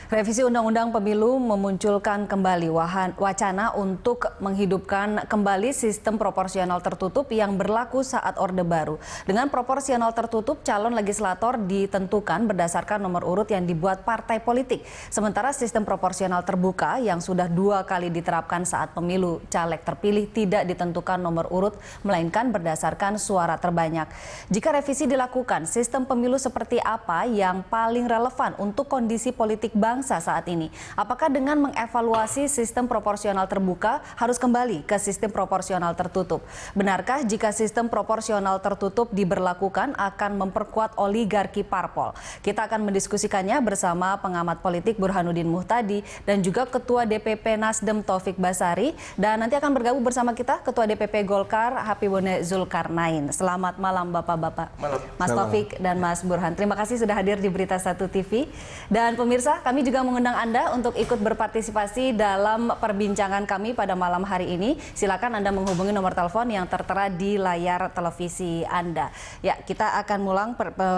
Revisi Undang-Undang Pemilu memunculkan kembali wacana untuk menghidupkan kembali sistem proporsional tertutup yang berlaku saat Orde Baru. Dengan proporsional tertutup, calon legislator ditentukan berdasarkan nomor urut yang dibuat partai politik. Sementara sistem proporsional terbuka yang sudah 2 kali diterapkan saat pemilu caleg terpilih tidak ditentukan nomor urut, melainkan berdasarkan suara terbanyak. Jika revisi dilakukan, sistem pemilu seperti apa yang paling relevan untuk kondisi politik bangsa saat ini? Apakah dengan mengevaluasi sistem proporsional terbuka harus kembali ke sistem proporsional tertutup? Benarkah jika sistem proporsional tertutup diberlakukan akan memperkuat oligarki parpol? Kita akan mendiskusikannya bersama pengamat politik Burhanuddin Muhtadi dan juga Ketua DPP Nasdem Taufik Basari, dan nanti akan bergabung bersama kita Ketua DPP Golkar Habibune Zulkarnain. Selamat malam Bapak-bapak. Mas Taufik dan Mas Burhan. Terima kasih sudah hadir di Berita 1 TV. Dan pemirsa, kami juga mengundang Anda untuk ikut berpartisipasi dalam perbincangan kami pada malam hari ini. Silakan Anda menghubungi nomor telepon yang tertera di layar televisi Anda. Ya, kita akan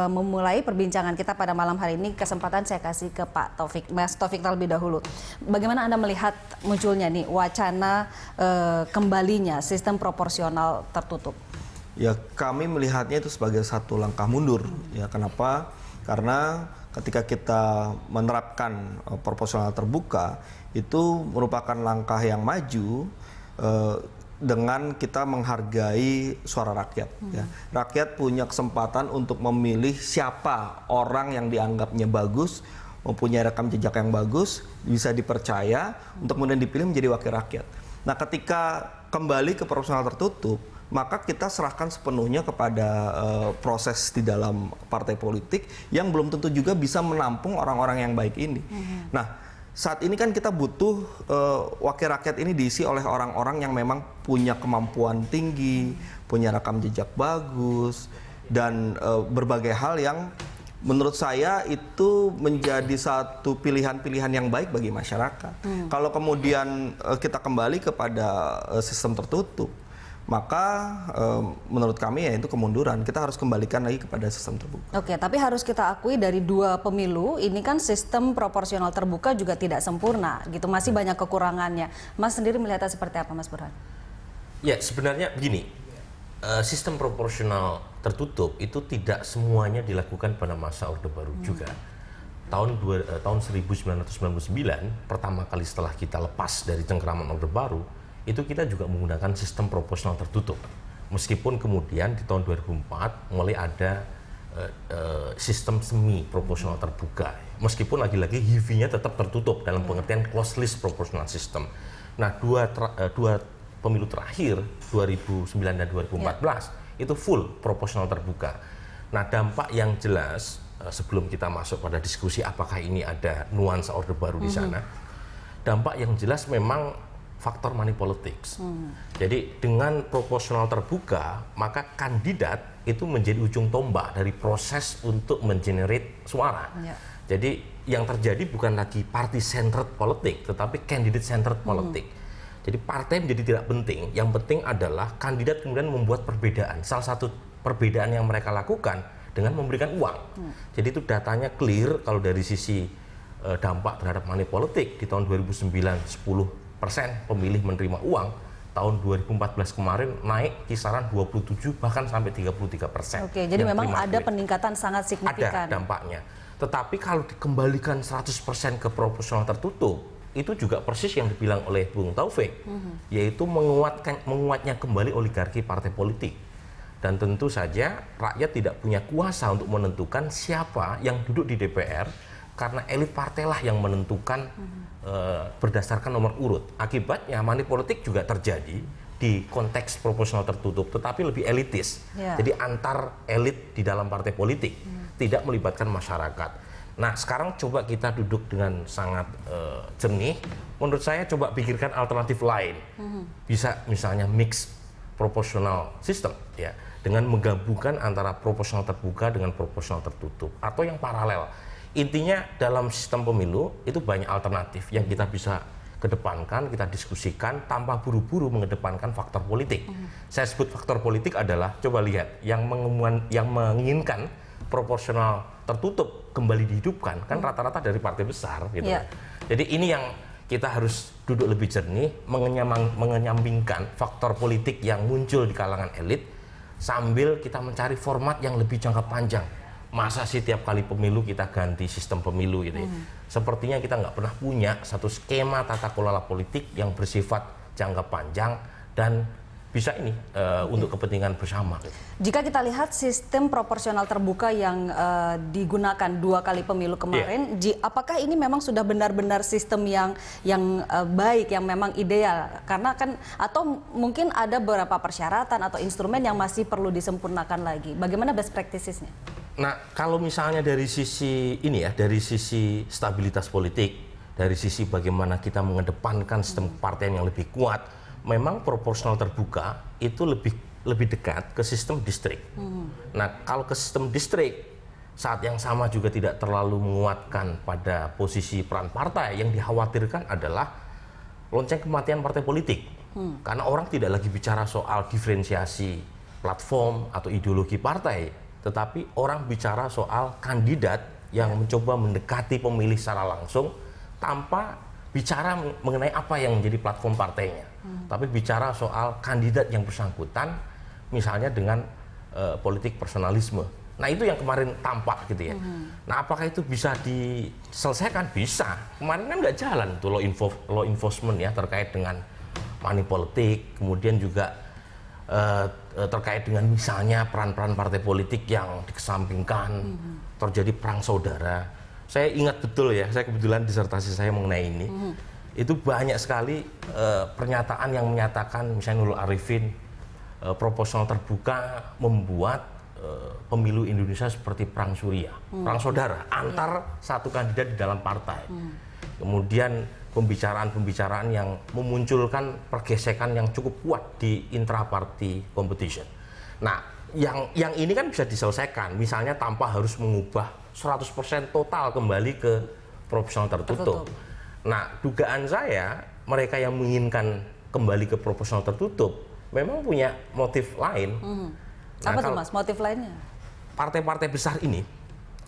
memulai perbincangan kita pada malam hari ini. Kesempatan saya kasih ke Pak Taufik, Mas Taufik terlebih dahulu. Bagaimana Anda melihat munculnya nih wacana kembalinya sistem proporsional tertutup? Ya, kami melihatnya itu sebagai satu langkah mundur. Ya, kenapa? Karena ketika kita menerapkan proporsional terbuka, itu merupakan langkah yang maju dengan kita menghargai suara rakyat. Ya. Rakyat punya kesempatan untuk memilih siapa orang yang dianggapnya bagus, mempunyai rekam jejak yang bagus, bisa dipercaya untuk kemudian dipilih menjadi wakil rakyat. Nah, ketika kembali ke proporsional tertutup, maka kita serahkan sepenuhnya kepada proses di dalam partai politik yang belum tentu juga bisa menampung orang-orang yang baik ini. Nah, saat ini kan kita butuh wakil rakyat ini diisi oleh orang-orang yang memang punya kemampuan tinggi, punya rekam jejak bagus, dan berbagai hal yang menurut saya itu menjadi satu pilihan-pilihan yang baik bagi masyarakat. Kalau kemudian kita kembali kepada sistem tertutup, maka menurut kami ya itu kemunduran. Kita harus kembalikan lagi kepada sistem terbuka. Oke, tapi harus kita akui dari 2 pemilu ini kan sistem proporsional terbuka juga tidak sempurna gitu, masih banyak kekurangannya. Mas sendiri melihatnya seperti apa, Mas Burhan? Ya, sebenarnya begini, sistem proporsional tertutup itu tidak semuanya dilakukan pada masa Orde Baru juga. Tahun 1999, pertama kali setelah kita lepas dari cengkeraman Orde Baru, itu kita juga menggunakan sistem proporsional tertutup. Meskipun kemudian di tahun 2004 mulai ada sistem semi proporsional terbuka. Meskipun lagi-lagi HIV-nya tetap tertutup dalam pengertian closed list proportional system. Nah, dua pemilu terakhir 2009 dan 2014 itu full proporsional terbuka. Nah, dampak yang jelas sebelum kita masuk pada diskusi apakah ini ada nuansa Orde Baru di sana, dampak yang jelas memang faktor money politics. Jadi dengan proporsional terbuka, maka kandidat itu menjadi ujung tombak dari proses untuk mengenerate suara. Jadi yang terjadi bukan lagi party centered politik, tetapi candidate centered politik. Jadi partai menjadi tidak penting, yang penting adalah kandidat kemudian membuat perbedaan. Salah satu perbedaan yang mereka lakukan dengan memberikan uang. Jadi itu datanya clear kalau dari sisi dampak terhadap money politik di tahun 2009 10% pemilih menerima uang, tahun 2014 kemarin naik kisaran 27 bahkan sampai 33%. Oke, jadi memang ada peningkatan sangat signifikan. Ada dampaknya. Tetapi kalau dikembalikan 100% ke proporsional tertutup, itu juga persis yang dibilang oleh Bung Taufik, yaitu menguatnya kembali oligarki partai politik. Dan tentu saja rakyat tidak punya kuasa untuk menentukan siapa yang duduk di DPR, karena elit partai lah yang menentukan berdasarkan nomor urut. Akibatnya money politik juga terjadi di konteks proporsional tertutup, tetapi lebih elitis. Jadi antar elit di dalam partai politik, tidak melibatkan masyarakat. Nah, sekarang coba kita duduk dengan sangat jernih. Menurut saya coba pikirkan alternatif lain. Bisa misalnya mix proporsional system, ya, dengan menggabungkan antara proporsional terbuka dengan proporsional tertutup, atau yang paralel. Intinya dalam sistem pemilu itu banyak alternatif yang kita bisa kedepankan, kita diskusikan tanpa buru-buru mengedepankan faktor politik. Saya sebut faktor politik adalah, coba lihat, yang menginginkan proporsional tertutup kembali dihidupkan kan rata-rata dari partai besar gitu. Iya. Jadi ini yang kita harus duduk lebih jernih, mengenyampingkan faktor politik yang muncul di kalangan elit sambil kita mencari format yang lebih jangka panjang. Masa sih tiap kali pemilu kita ganti sistem pemilu gitu ya. Sepertinya kita nggak pernah punya satu skema tata kelola politik yang bersifat jangka panjang dan bisa ini untuk kepentingan bersama. Jika kita lihat sistem proporsional terbuka yang digunakan 2 kali pemilu kemarin, apakah ini memang sudah benar-benar sistem yang baik, yang memang ideal? Karena kan atau mungkin ada beberapa persyaratan atau instrumen yang masih perlu disempurnakan lagi. Bagaimana best practices-nya? Nah, kalau misalnya dari sisi ini ya, dari sisi stabilitas politik, dari sisi bagaimana kita mengedepankan sistem kepartian yang lebih kuat, memang proporsional terbuka itu lebih dekat ke sistem distrik. Nah, kalau ke sistem distrik saat yang sama juga tidak terlalu menguatkan pada posisi peran partai, yang dikhawatirkan adalah lonceng kematian partai politik. Karena orang tidak lagi bicara soal diferensiasi platform atau ideologi partai, tetapi orang bicara soal kandidat yang mencoba mendekati pemilih secara langsung tanpa bicara mengenai apa yang menjadi platform partainya, tapi bicara soal kandidat yang bersangkutan, misalnya dengan politik personalisme. Nah, itu yang kemarin tampak gitu ya. Nah, apakah itu bisa diselesaikan? Bisa. Kemarin kan nggak jalan tuh law enforcement ya terkait dengan money politik, kemudian juga terkait dengan misalnya peran-peran partai politik yang dikesampingkan, terjadi perang saudara. Saya ingat betul ya, saya kebetulan disertasi saya mengenai ini. Itu banyak sekali pernyataan yang menyatakan, misalnya Nurul Arifin, proporsional terbuka membuat pemilu Indonesia seperti perang Suriah, perang saudara antar satu kandidat di dalam partai. Kemudian pembicaraan-pembicaraan yang memunculkan pergesekan yang cukup kuat di intra-party competition. Nah, yang ini kan bisa diselesaikan, misalnya tanpa harus mengubah 100% total kembali ke proporsional tertutup. Nah, dugaan saya mereka yang menginginkan kembali ke proporsional tertutup memang punya motif lain. Nah, apa tuh Mas, motif lainnya? Partai-partai besar ini,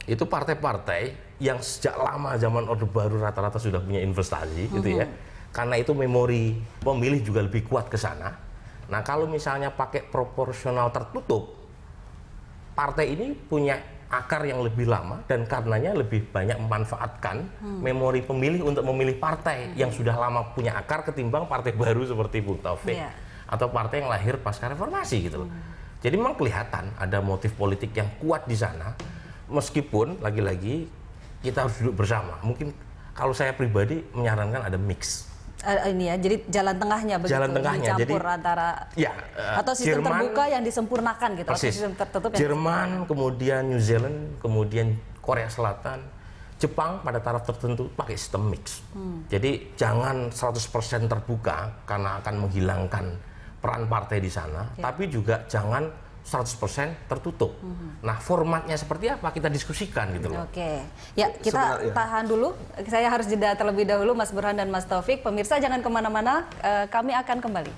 itu partai-partai yang sejak lama zaman Orde Baru rata-rata sudah punya investasi gitu ya. Karena itu memori pemilih juga lebih kuat ke sana. Nah, kalau misalnya pakai proporsional tertutup, partai ini punya akar yang lebih lama dan karenanya lebih banyak memanfaatkan memori pemilih untuk memilih partai yang sudah lama punya akar ketimbang partai baru seperti Bung Taufik atau partai yang lahir pasca reformasi gitu loh. Jadi memang kelihatan ada motif politik yang kuat di sana, meskipun lagi-lagi kita harus duduk bersama. Mungkin kalau saya pribadi menyarankan ada mix. Ini ya, jadi jalan tengahnya begitu, jalan tengahnya, dicampur jadi, antara atau sistem Jerman, terbuka yang disempurnakan gitu, atau sistem tertutup yang Jerman, kemudian New Zealand, kemudian Korea Selatan, Jepang pada taraf tertentu pakai sistem mix. Jadi jangan 100% terbuka karena akan menghilangkan peran partai di sana, tapi juga jangan 100% tertutup. Nah, formatnya seperti apa kita diskusikan gitu loh. Oke. Ya, kita tahan dulu. Saya harus jeda terlebih dahulu Mas Burhan dan Mas Taufik. Pemirsa jangan kemana-mana, kami akan kembali.